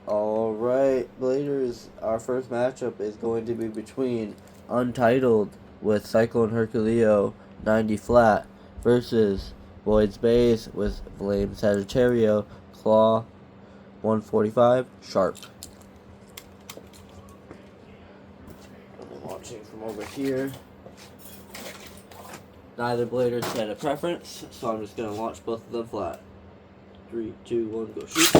Alright, Bladers, our first matchup is going to be between Untitled with Cyclone Herculeo 90 flat versus Boyd's Bays with Flame Sagittario Claw 145 sharp. I'm watching from over here. Neither Bladers had a preference, so I'm just going to launch both of them flat. 3, 2, 1, go shoot.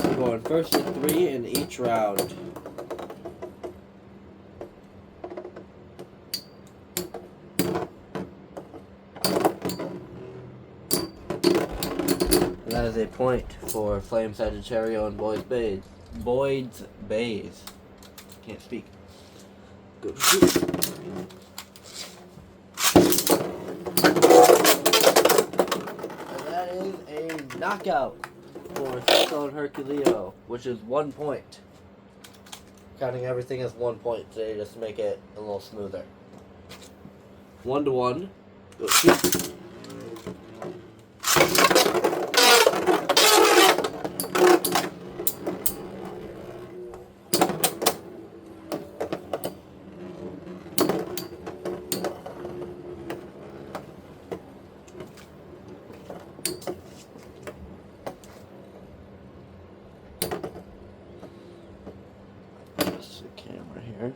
We're going first to 3 in each round. And that is a point for Flame Sagittario and Boyd's Bays. Can't speak. Go shoot. And that is a knockout for Cyclone Herculeo, which is 1 point. Counting everything as 1 point today just to make it a little smoother. 1-1. Go shoot.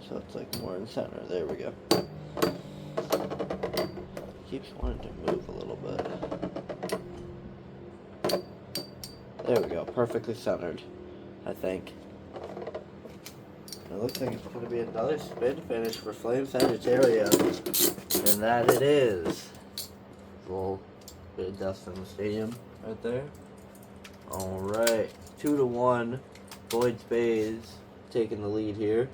So it's like more in center. There we go. Keeps wanting to move a little bit. There we go. Perfectly centered, I think. It looks like it's going to be another spin finish for Flame Sagittario. And that it is. A little bit of dust in the stadium right there. Alright. 2-1. Boyd's Bays taking the lead here.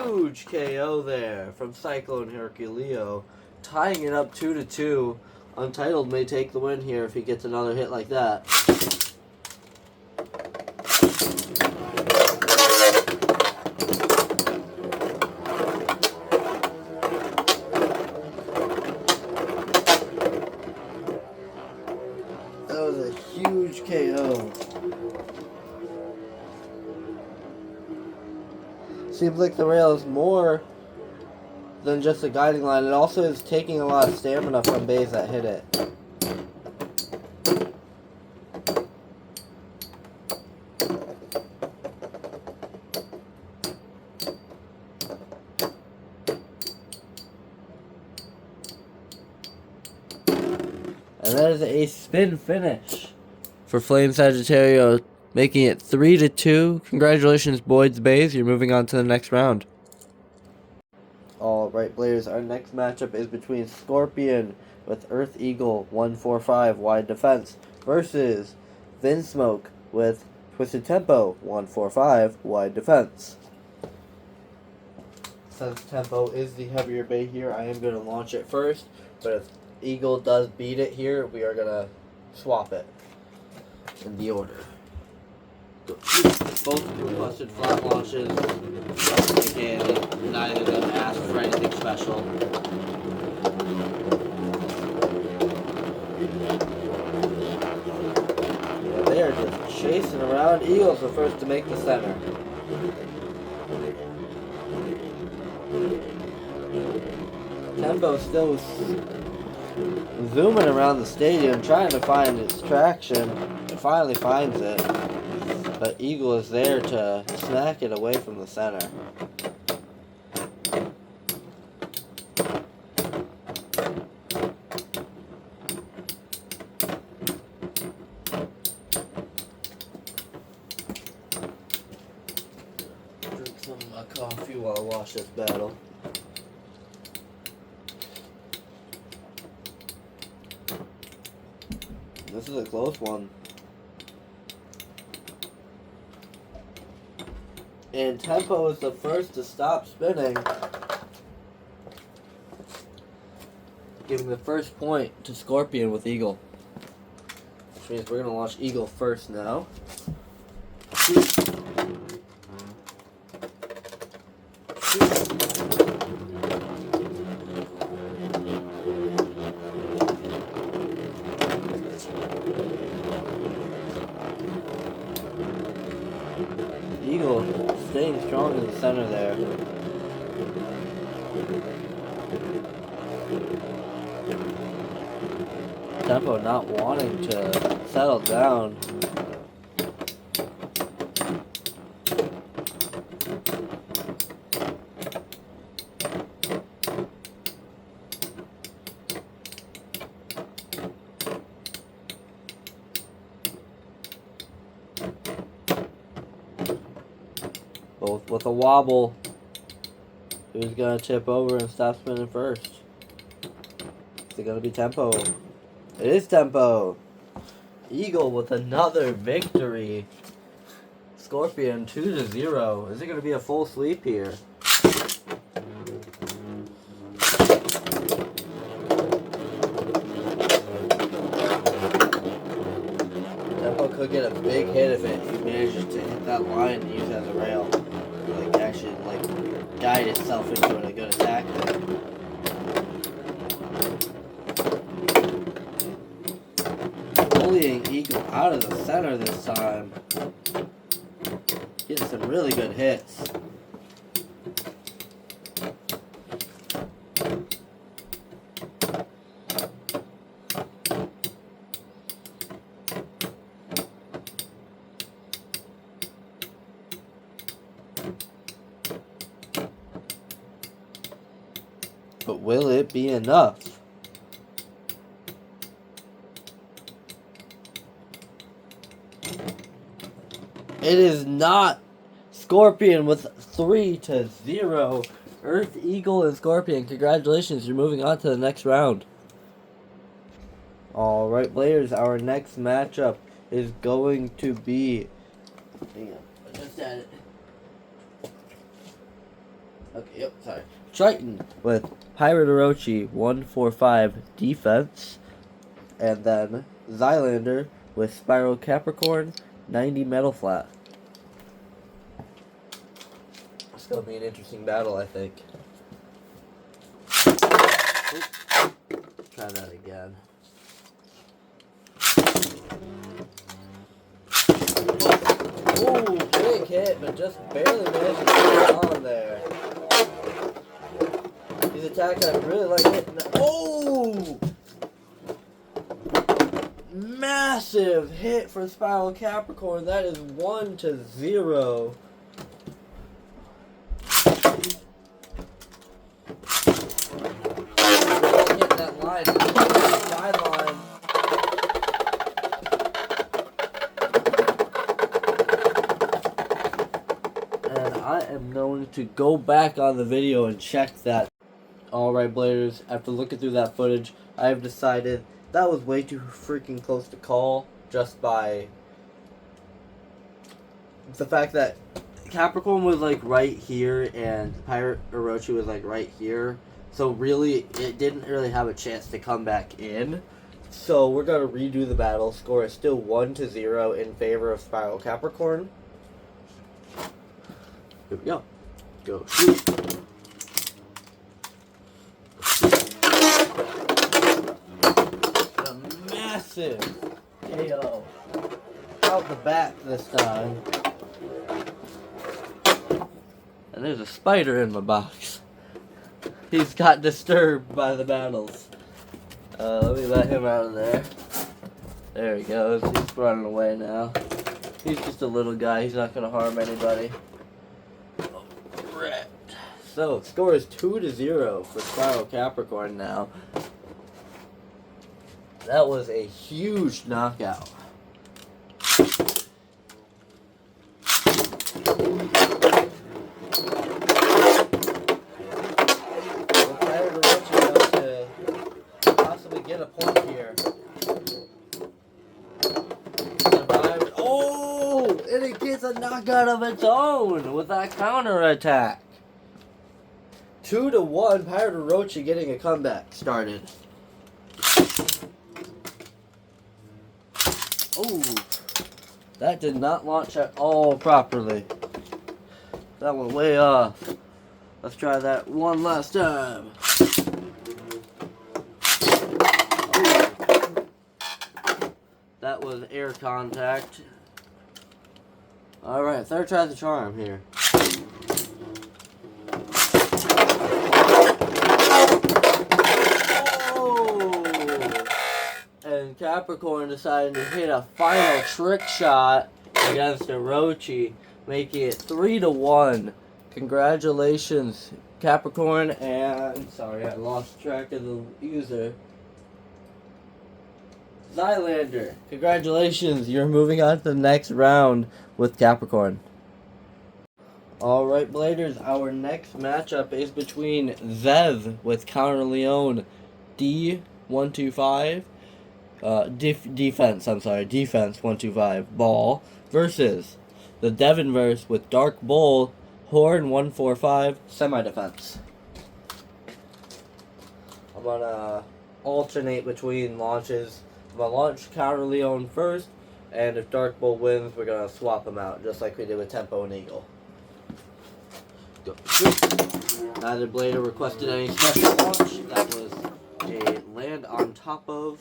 Huge KO there from Cyclone Herculeo, tying it up 2-2. Untitled may take the win here if he gets another hit like that. That was a huge KO. Seems like the rail is more than just a guiding line. It also is taking a lot of stamina from bays that hit it. And that is a spin finish for Flame Sagittario, making it 3-2. Congratulations, Boyd's Bays. You're moving on to the next round. Alright, players. Our next matchup is between Scorpion with Earth Eagle 145 wide defense versus Vinsmoke with Twisted Tempo 145 wide defense. Since Tempo is the heavier bay here, I am going to launch it first. But if Eagle does beat it here, we are going to swap it in the order. Both requested flat launches. Again, neither of them asked for anything special. Yeah, they are just chasing around. Eagles are first to make the center. Tempo still zooming around the stadium, trying to find its traction. It finally finds it. But Eagle is there to smack it away from the center. Drink some of my coffee while I watch this battle. This is a close one. And Tempo is the first to stop spinning. giving the first point to Scorpion with Eagle. Which means we're going to launch Eagle first now. Eagle staying strong in the center there. Tempo not wanting to settle down. Both with a wobble. Who's gonna tip over and stop spinning first? Is it gonna be Tempo? It is Tempo. Eagle with another victory. Scorpion 2-0. Is it gonna be a full sweep here? Tempo could get a big hit if he manages to hit that line and use it as a rail. Like actually guide itself into a good attack there. Bullying Eagle out of the center this time. Getting some really good hits. But will it be enough? It is not. Scorpion with 3-0. Earth, Eagle, and Scorpion. Congratulations, you're moving on to the next round. Alright, players, our next matchup is going to be... Hang on, I just added it. Okay, yep, sorry. Triton with Pirate Orochi 145 defense. And then Xylander with Spiral Capricorn 90 metal flat. It's going to be an interesting battle, I think. Oops. Try that again. Ooh, big hit, but just barely managed to get it on there. These attacks I really like hitting. Oh! Massive hit for Spiral Capricorn. That is 1-0. Hitting that line. Sideline. And I am going to go back on the video and check that. Alright, Bladers, after looking through that footage, I have decided that was way too freaking close to call, just by the fact that Capricorn was like right here and Pirate Orochi was like right here. So really, it didn't really have a chance to come back in. So we're going to redo the battle. Score is still 1-0 in favor of Spiral Capricorn. Here we go. Go shoot. Massive KO out the back this time. And there's a spider in my box. He's got disturbed by the battles. Let me let him out of there. There he goes. He's running away now. He's just a little guy. He's not going to harm anybody. Alright. So, score is 2-0 for Spiral Capricorn now. That was a huge knockout. Pirate Orochi wants to possibly get a point here. Survived. Oh! And it gets a knockout of its own with that counter attack. 2-1, Pirate Orochi getting a comeback started. Oh, that did not launch at all properly. That went way off. Let's try that one last time. That was air contact. Alright, third try the charm here. Oh! And Capricorn decided to hit a final trick shot against Orochi, making it 3-1. Congratulations, Capricorn, and sorry, I lost track of the user. Zylander, congratulations, you're moving on to the next round with Capricorn. Alright, Bladers, our next matchup is between Zev with Counter Leon D125, defense 125, Ball, versus the Devonverse with Dark Bull, Horn 145, semi-defense. I'm gonna alternate between launches. I'm gonna launch Counter Leon first, and if Dark Bull wins, we're gonna swap them out, just like we did with Tempo and Eagle. Go. Neither Blader requested any special launch. That was a land on top of,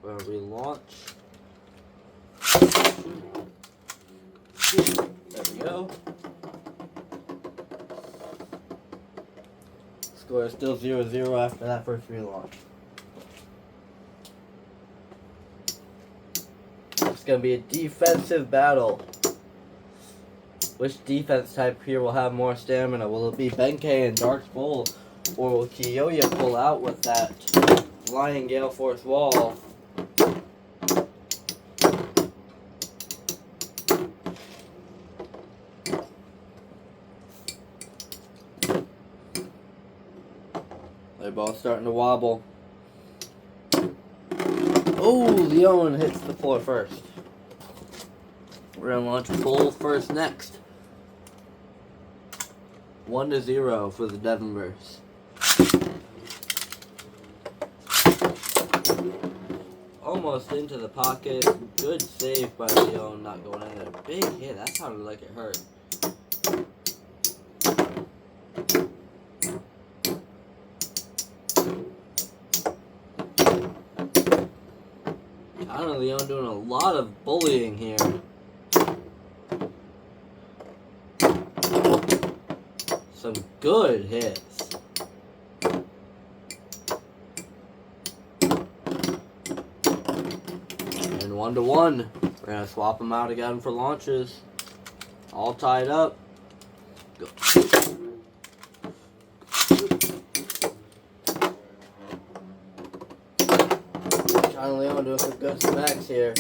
where we launch. There we go. Score is still 0-0 after that first relaunch. It's going to be a defensive battle. Which defense type here will have more stamina? Will it be Benkei and Dark Bull? Or will Kiyoya pull out with that Lion Gale Force Wall? They're both starting to wobble. Oh, Leon hits the floor first. We're going to launch Bull first next. 1-0 for the Devonverse. Almost into the pocket. Good save by Leon, not going in there. Big hit. That sounded like it hurt. Leon doing a lot of bullying here. Some good hits. And 1-1. We're going to swap them out again for launches. All tied up. Go. John Leon doing some good smacks here.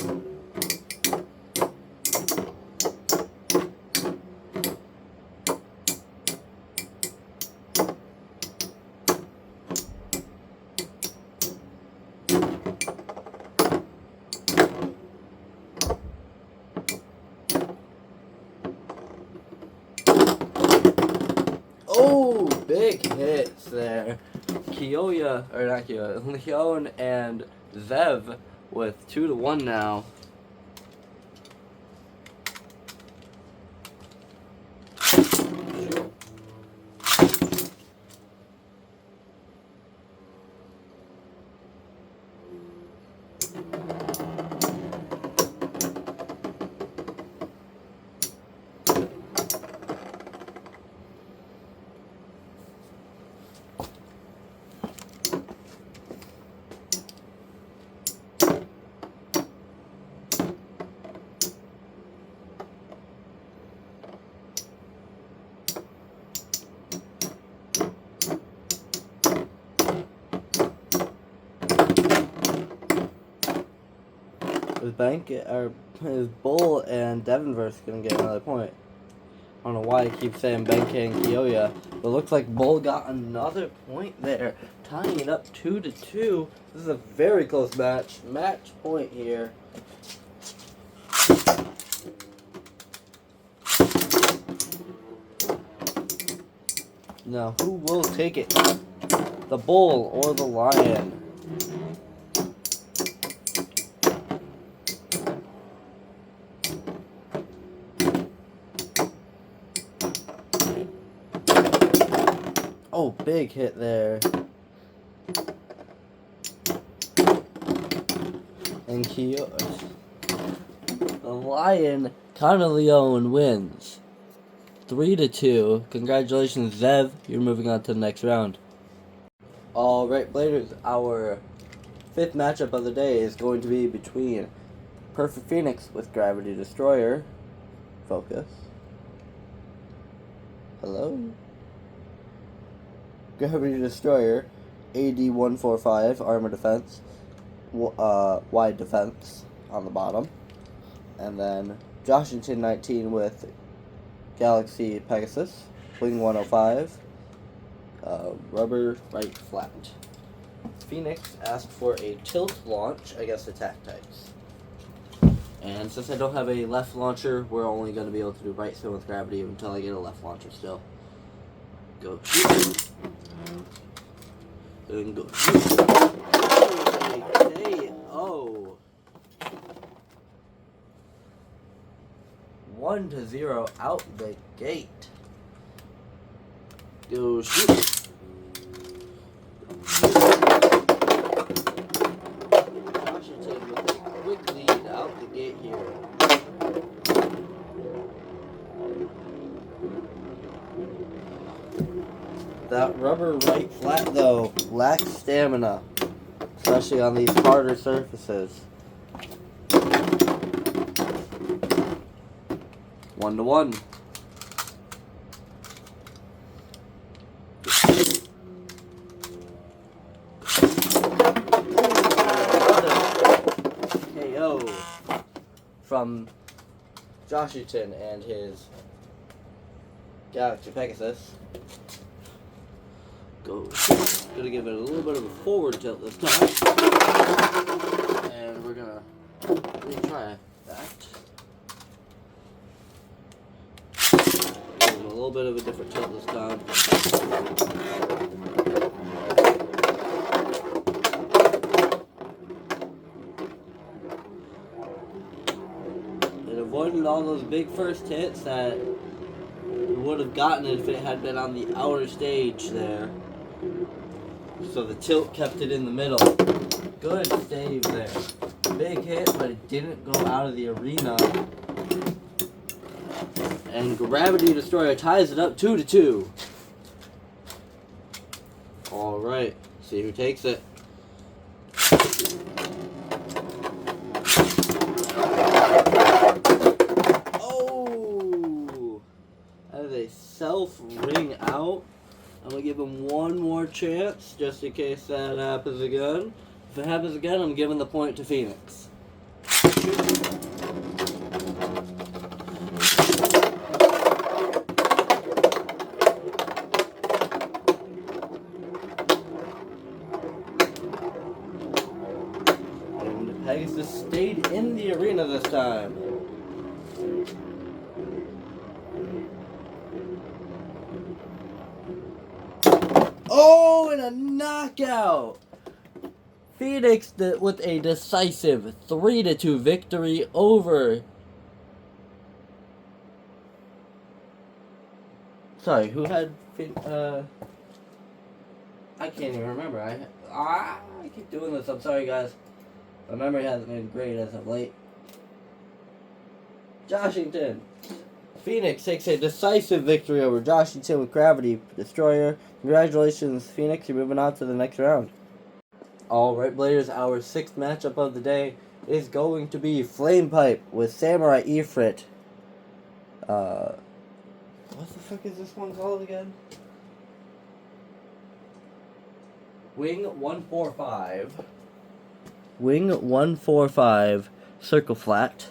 Oh, big hits there. Leon and Zev with 2-1 now. His Bull and Devonverse gonna get another point. I don't know why I keep saying Benkei and Kiyoya, but it looks like Bull got another point there, tying it up 2-2. This is a very close match. Match point here. Now, who will take it? The Bull or the Lion? Oh, big hit there. And the Lion Leon wins 3-2. Congratulations, Zev. You're moving on to the next round. Alright, Bladers, our 5th matchup of the day is going to be between Perfect Phoenix with Gravity Destroyer. Focus. Hello? Gravity Destroyer, AD-145, Armor Defense, Wide Defense on the bottom. And then Joshington 19 with Galaxy Pegasus, Wing 105, Rubber Right Flat. Phoenix asked for a tilt launch against attack types. And since I don't have a left launcher, we're only going to be able to do right spin with gravity until I get a left launcher still. Go shoot. Then go shoot. KO. 1-0 out the gate. Go shoot. Washington with a quick lead out the gate here. That rubber right flat, though, lacks stamina, especially on these harder surfaces. 1-1. KO from Joshington and his Galaxy Pegasus. Go. Gonna give it a little bit of a forward tilt this time. And we're gonna retry that. Give it a little bit of a different tilt this time. It avoided all those big first hits that it would have gotten if it had been on the outer stage there. So the tilt kept it in the middle. Good save there. Big hit, but it didn't go out of the arena. And Gravity Destroyer ties it up 2-2. Alright, see who takes it. Oh! That is a self-ring out. I'm going to give him one more chance, just in case that happens again. If it happens again, I'm giving the point to Phoenix. And Pegasus stayed in the arena this time. Oh, and a knockout! Phoenix with a decisive 3-2 victory over... Sorry, who had... I can't even remember. I keep doing this. I'm sorry, guys. My memory hasn't been great as of late. Joshington. Phoenix takes a decisive victory over Joshington with Gravity Destroyer. Congratulations, Phoenix. You're moving on to the next round. Alright, Bladers, our 6th matchup of the day is going to be Flame Pipe with Samurai Ifrit. What the fuck is this one called again? Wing 145. Wing 145 Circle Flat.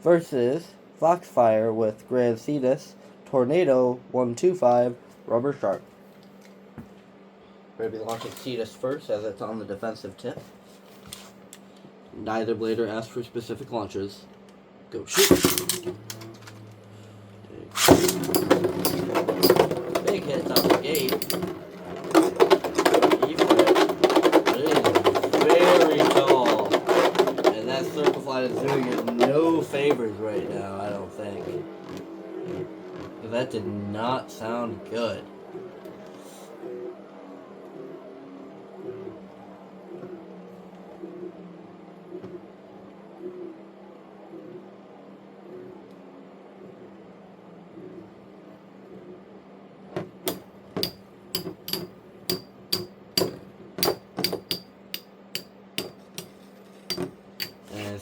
Versus Foxfire with Grand Cetus, Tornado 125, Rubber Shark. We're going to be launching Cetus first as it's on the defensive tip. Neither blader asked for specific launches. Go shoot. Big hits out the gate. It is very tall. And that circle flight is doing it no favors right now, I don't think. That did not sound good.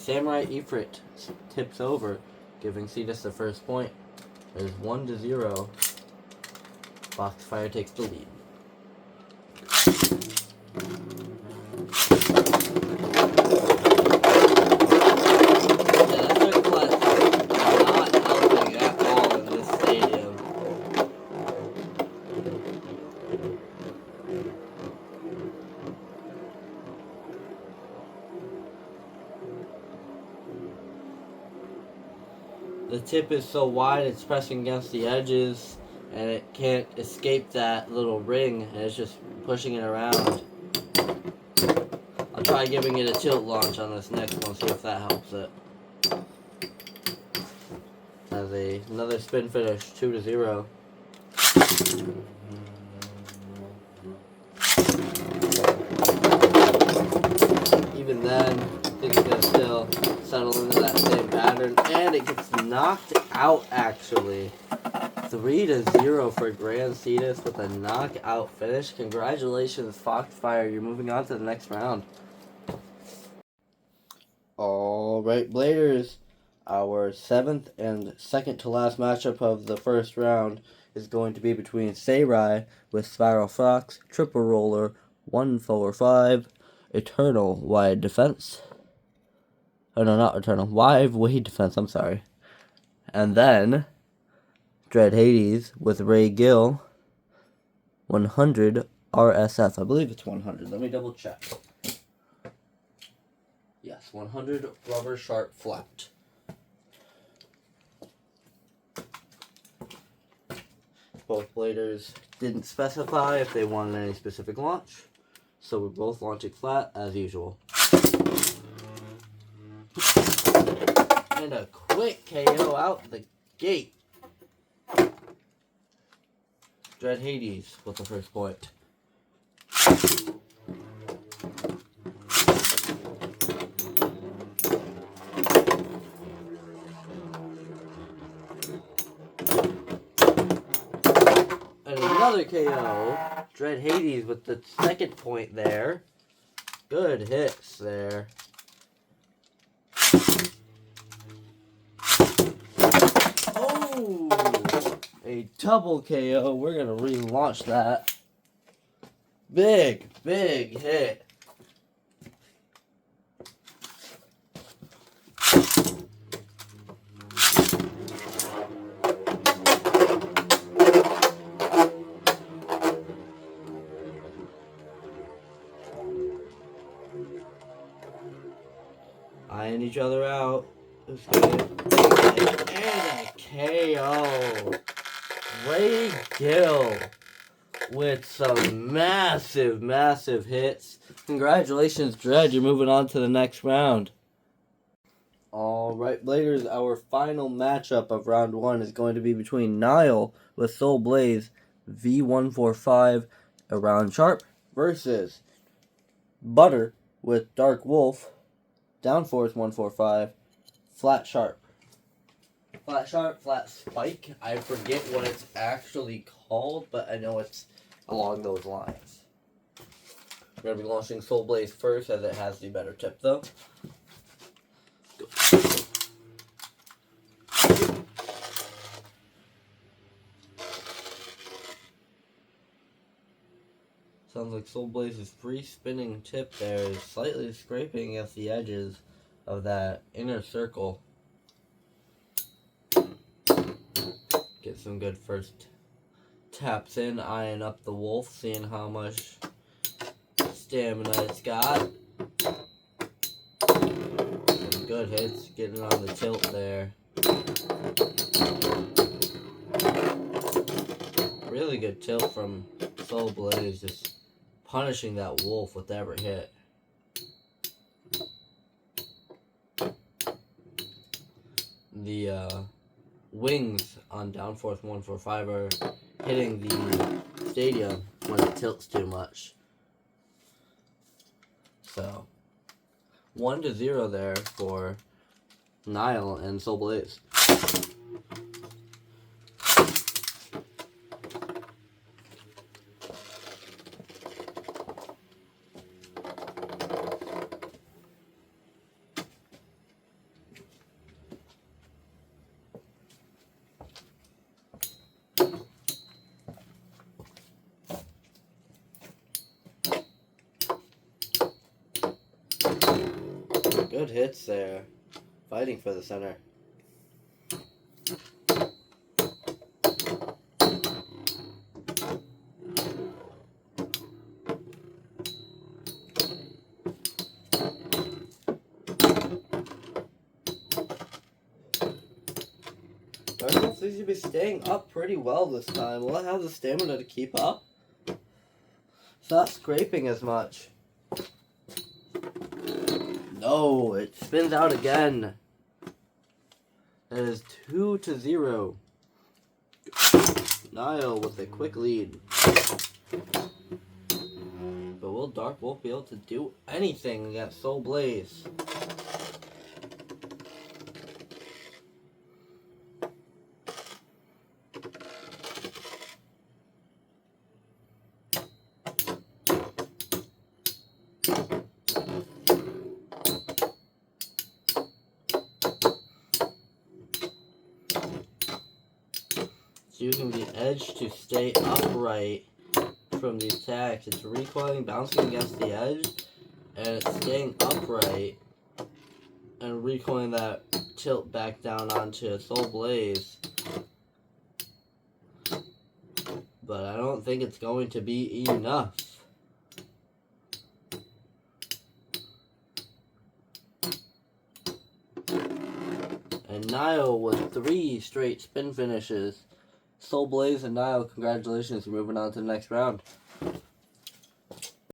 Samurai Ifrit tips over, giving Cetus the first point. It is 1-0. Foxfire takes the lead. Not helping at all in this stadium. The tip is so wide it's pressing against the edges and it can't escape that little ring and it's just pushing it around. I'll try giving it a tilt launch on this next one, see if that helps it. As another spin finish, 2-0. Even then, I think it's gonna still settle into that same pattern, and it gets knocked out actually. 3-0 for Grand Cetus with a knockout finish. Congratulations, Foxfire. You're moving on to the next round. Alright, Bladers. Our 7th and second to last matchup of the first round is going to be between Saber with Spiral Fox, Triple Roller, 145, Eternal Wide Defense. Oh no, not Eternal. Wide Wade Defense, I'm sorry. And then Dread Hades with Ray Gill, 100 RSF. I believe it's 100. Let me double check. Yes, 100 Rubber Sharp Flat. Both bladers didn't specify if they wanted any specific launch, so we're both launching flat as usual. And a quick KO out the gate. Dread Hades with the first point. And another KO. Dread Hades with the second point there. Good hits there. Oh! A double KO. We're going to relaunch that. Big hit. Eyeing each other out. And a KO. Ray Gill with some massive hits. Congratulations, Dread. You're moving on to the next round. Alright, Bladers, our final matchup of round 1 is going to be between Nile with Soul Blaze V145 around Sharp versus Butter with Dark Wolf Downforce 145 Flat Sharp. Flat Sharp, Flat Spike. I forget what it's actually called, but I know it's along those lines. We're going to be launching Soul Blaze first as it has the better tip though. Sounds like Soul Blaze's free spinning tip there is slightly scraping against the edges of that inner circle. Get some good first taps in, eyeing up the wolf, seeing how much stamina it's got. Some good hits, getting on the tilt there. Really good tilt from Soul Blaze, just punishing that wolf with every hit. The wings on Downforce 145 are hitting the stadium when it tilts too much. So 1-0 there for Nile and Soul Blaze. Good hits there. Fighting for the center. Darkness seems to be staying up pretty well this time. Will it have the stamina to keep up? It's not scraping as much. No, it spins out again. It is 2-0. Niall with a quick lead. But will Dark Wolf be able to do anything against Soul Blaze? Using the edge to stay upright from the attacks. It's recoiling, bouncing against the edge, and it's staying upright and recoiling that tilt back down onto Soul Blaze. But I don't think it's going to be enough. And Niall with 3 straight spin finishes. Soul Blaze and Niall, congratulations, you're moving on to the next round.